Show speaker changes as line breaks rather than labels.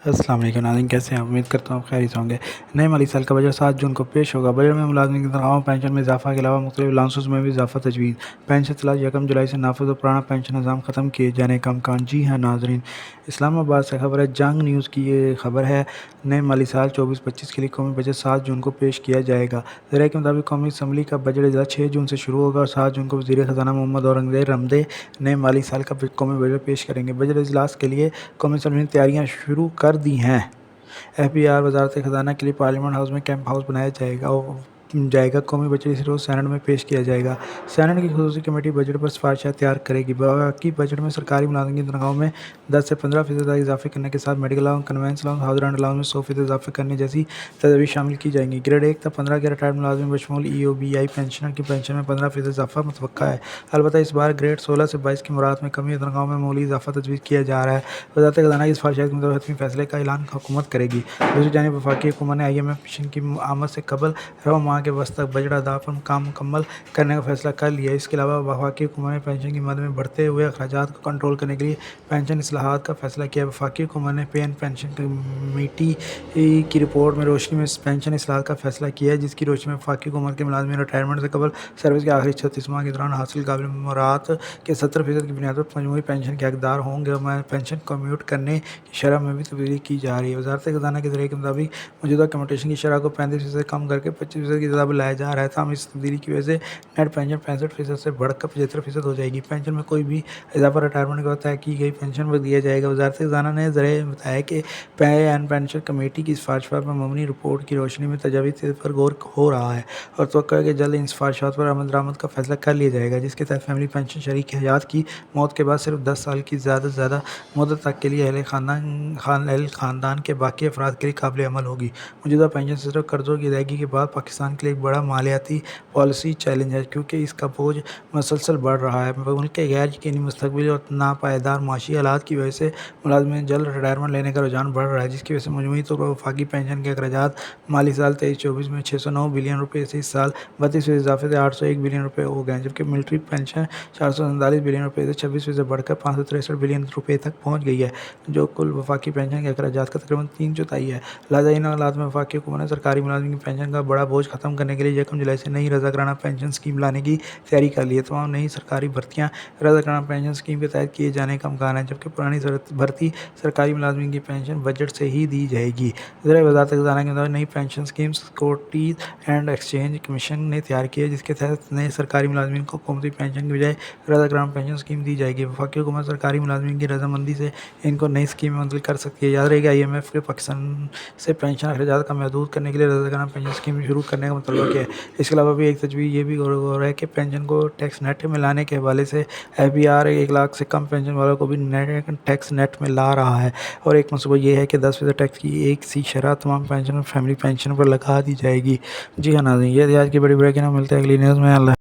السلام علیکم ناظرین، کیسے ہیں؟ امید کرتا ہوں آپ خیریت ہوں گے۔ نئے مالی سال کا بجٹ 7 جون کو پیش ہوگا۔ بجٹ میں ملازمین کی تنخواہوں پینشن میں اضافہ کے علاوہ مختلف الاؤنسز میں بھی اضافہ تجویز۔ پینشن سلائش 1 جولائی سے نافذ اور پرانا پینشن نظام ختم کیے جانے کا امکان۔ جی ہاں ناظرین، اسلام آباد سے خبر ہے، جنگ نیوز کی یہ خبر ہے۔ نئے مالی سال 24-25 کے لیے قومی بجٹ 7 جون کو پیش کیا جائے گا۔ ذرائع کے مطابق قومی اسمبلی کا بجٹ اجلاس 6 جون سے شروع ہوگا اور 7 جون کو وزیر خزانہ محمد اورنگزیب رمدے نئے مالی سال کا قومی بجٹ پیش کریں گے۔ بجٹ اجلاس کے لیے قومی اسمبلی نے تیاریاں شروع کر دی ہیں۔ FBR وزارت خزانہ کے لیے پارلیمنٹ ہاؤس میں کیمپ ہاؤس بنایا جائے گا۔ قومی بجٹ اسی روز سینٹ میں پیش کیا جائے گا۔ سینٹ کی خصوصی کمیٹی بجٹ پر سفارشات تیار کرے گی۔ باقی بجٹ میں سرکاری ملازمین کی تنخواہوں میں 10 سے 15% تک اضافے کرنے کے ساتھ medical allowance, conveyance allowance, house rent allowance میں 100% اضافہ کرنے جیسی تجاویز شامل کی جائیں گی۔ گریڈ 1 تا 15 کے ریٹائرڈ ملازمین بشمول EOBI پینشنر کی پینشن میں 15% اضافہ متوقع ہے۔ البتہ اس بار گریڈ 16 سے 22 کی مراحت میں کمی اور تنخواہوں میں معمولی اضافہ تجویز کیا جا رہا ہے۔ وزارت خزانہ کی سفارشات کے مطابق حتمی فیصلے کا اعلان حکومت کرے گی۔ دوسری جانب وفاقی حکومت نے IMF مشن کی آمد سے قبل رواں ماہ کے وسط تک بجٹ اہداف پر کام مکمل کرنے کا فیصلہ کر لیا ہے۔ اس کے علاوہ وفاقی حکومت نے پینشن کی مد میں بڑھتے ہوئے اخراجات کو کنٹرول کرنے کے لیے پینشن اصلاحات کا فیصلہ کیا ہے۔ وفاقی حکومت نے پے اینڈ پینشن کمیٹی کی رپورٹ میں روشنی میں پینشن اصلاحات کا فیصلہ کیا ہے، جس کی روشنی میں وفاقی حکومت کے ملازمین ریٹائرمنٹ سے قبل سروس کے آخری 36 ماہ کے دوران حاصل قابل مراعات کے 70% کی بنیاد پر مجموعی پینشن کے حقدار ہوں گے اور پینشن کمیوٹ کرنے کی شرح میں بھی تبدیلی کی جا رہی ہے۔ وزارت خزانہ کے ذرائع کے مطابق موجودہ کمیوٹیشن کی شرح کو 35% سے کم کر کے 25% کی سطح پر لایا جا رہا ہے، تاہم اس تبدیلی کی وجہ سے نیٹ پینشن 65% سے بڑھ کر 75% ہو جائے گی۔ پینشن میں کوئی بھی اضافہ ریٹائرمنٹ کے وقت طے کی گئی پینشن پر دیا جائے گا۔ وزارت خزانہ نے ذرائع میں بتایا کہ پے اینڈ پینشن کمیٹی کی سفارشات پر مبنی رپورٹ کی روشنی میں تجاویز پر غور ہو رہا ہے اور توقع ہے کہ جلد ان سفارشات پر عمل درآمد کا فیصلہ کر لیا جائے گا، جس کے تحت فیملی پینشن شریک حیات کی موت کے بعد صرف 10 سال کی زیادہ سے زیادہ مدت تک کے لیے اہل خاندان کے باقی افراد کے لیے قابل عمل ہوگی۔ موجودہ پینشن سسٹم قرضوں کی ادائیگی کے بعد پاکستان کے لیے ایک بڑا مالیاتی پالیسی چیلنج ہے، کیونکہ اس کا بوجھ مسلسل بڑھ رہا ہے۔ ملک کے غیر یقینی مستقبل اور ناپائیدار معاشی حالات کی وجہ سے ملازمین جلد ریٹائرمنٹ لینے کا رجحان بڑھ رہا ہے، جس کی وجہ سے مجموعی طور پر وفاقی پینشن کے اخراجات مالی سال 23-24 میں 609 بلین روپے سے اس سال 32% اضافے سے 801 بلین روپے ہو گئے ہیں، جبکہ ملٹری پینشن 447 بلین روپے سے 26% بڑھ کر 563 بلین روپے تک پہنچ گئی ہے، جو کل وفاقی پینشن کے اخراجات کا تقریباً 3/4 ہے۔ لہٰذا ان حالات میں وفاقی حکومت نے سرکاری ملازمین کی پینشن کا بڑا بوجھ ختم کرنے کے لیے 1 جولائی سے نئی رضاکارانہ پینشن اسکیم لانے کی تیاری کر لی ہے۔ تمام نئی سرکاری بھرتیاں رضاکارانہ پینشن اسکیم کے تحت کیے جانے کا امکان ہے، جبکہ پرانی بھرتی سرکاری ملازمین کی پینشن بجٹ سے ہی دی جائے گی۔ ذرائع وزارت خزانہ کے مطابق نئی pension scheme securities and exchange commission نے تیار کی ہے، جس کے تحت نئے سرکاری ملازمین کو حکومتی پینشن کی بجائے رضاکارانہ پینشن اسکیم دی جائے گی۔ وفاقی حکومت سرکاری ملازمین کی رضامندی سے ان کو نئی اسکیم میں منتقل کر سکتی ہے۔ یاد رہے کہ IMF نے پاکستان سے پینشن اخراجات کو محدود کرنے کے لیے رضاکارانہ پینشن اسکیم شروع کرنے کا مطالبہ کیا ہے۔ اس کے علاوہ بھی ایک تجویز یہ بھی غور ہے کہ پینشن کو ٹیکس نیٹ میں لانے کے حوالے سے FBR 1 لاکھ سے کم پینشن والوں کو بھی ٹیکس نیٹ میں لا رہا ہے، اور ایک منصوبہ یہ ہے کہ 10% ٹیکس کی ایک سی شرح تمام پینشن اور فیملی پینشن پر لگا دی جائے گی۔ جی ہاں ناظرین، یہ آج کی بڑی بریکنگ نیوز۔ ملتے ہیں اگلی نیوز میں۔ اللہ